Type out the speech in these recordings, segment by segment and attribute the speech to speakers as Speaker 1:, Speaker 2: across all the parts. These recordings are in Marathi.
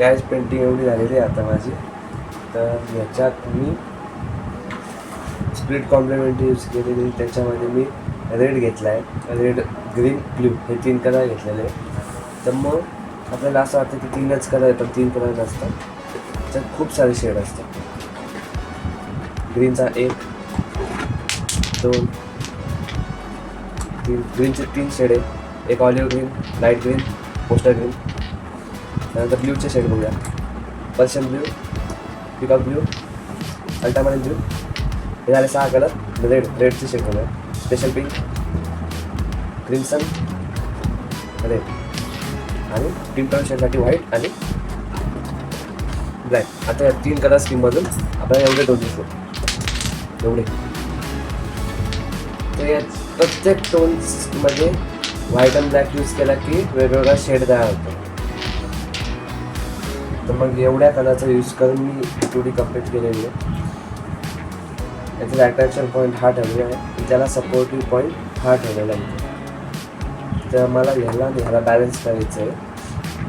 Speaker 1: गॅस पेंटिंग एवढी झालेली आहे आता माझी. तर ह्याच्यात मी स्प्लिट कॉम्प्लिमेंट यूज केलेली. त्याच्यामध्ये मी रेड घेतला आहे, रेड ग्रीन ब्ल्यू हे 3 कलर घेतलेले आहे. तर मग आपल्याला असं वाटतं की 3च कलर आहे, पण 3 कलर नसतात, त्याच्यात खूप सारे शेड असतात. ग्रीनचा 1 2 3 ग्रीनचे 3 शेड आहे. एक olive green, light green, poster green. त्यानंतर ब्ल्यूचे शेड बघूया. Persian blue, peacock blue, ultramarine blue. हे झाले 6 कलर. रेडचे शेड बघूया. स्पेशल पिंक, क्रिम्सन, रेड आणि टीम टर्न शेडसाठी व्हाईट आणि ब्लॅक. आता या 3 कलर स्कीममधून आपल्याला एवढे टोन दिसतो, एवढे. तर या प्रत्येक टोन्समध्ये व्हाईट आणि ब्लॅक यूज केला की वेगवेगळा शेड तयार होतो. तर मग एवढ्या कलरचा यूज करून मी 2D कंप्लीट केलेली आहे. याचा अट्रॅक्शन पॉईंट हा ठेवलेला आहे, त्याला सपोर्टिव्ह पॉईंट हा ठेवलेला आहे. तर मला ह्याला बॅलन्स करायचं आहे.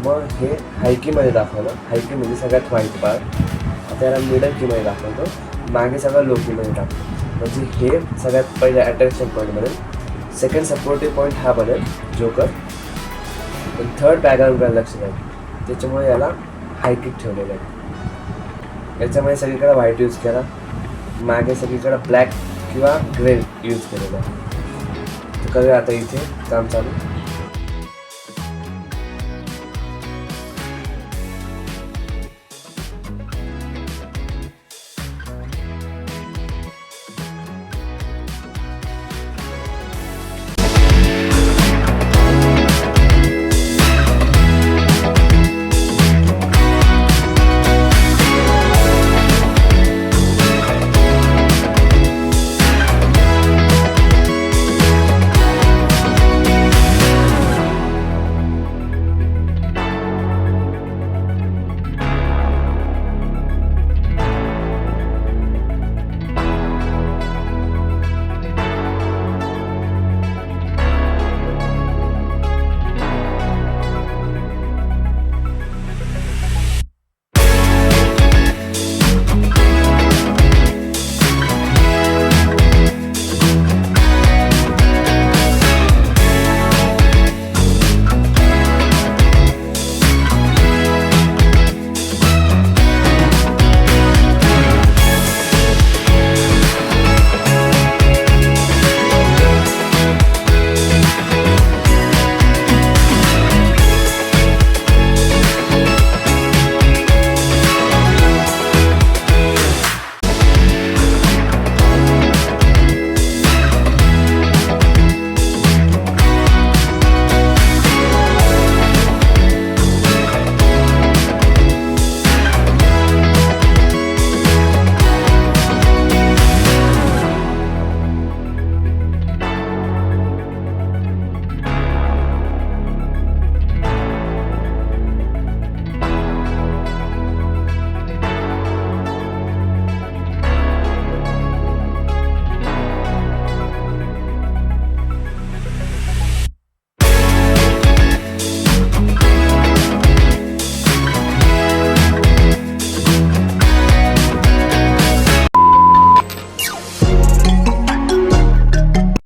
Speaker 1: मग हे हायकीमध्ये दाखवलं. हायकी म्हणजे सगळ्यात व्हाईट पार्ट. आता याला मिडल कीमध्ये दाखवतो, मागे सगळं लो कीमध्ये दाखवतो. म्हणजे हे सगळ्यात पहिले अट्रॅक्शन पॉईंट बनेल. सेकंड सपोर्टिव्ह पॉईंट हा बनेल जोकर. पण थर्ड बॅकग्राऊंडकडे लक्ष द्या, त्याच्यामुळे याला हायकिक ठेवलेलं आहे. याच्यामध्ये सगळीकडे व्हाईट यूज केला, मागे सगळीकडे ब्लॅक किंवा ग्रे यूज केलेलं आहे. तर करूया आता इथे काम चालू.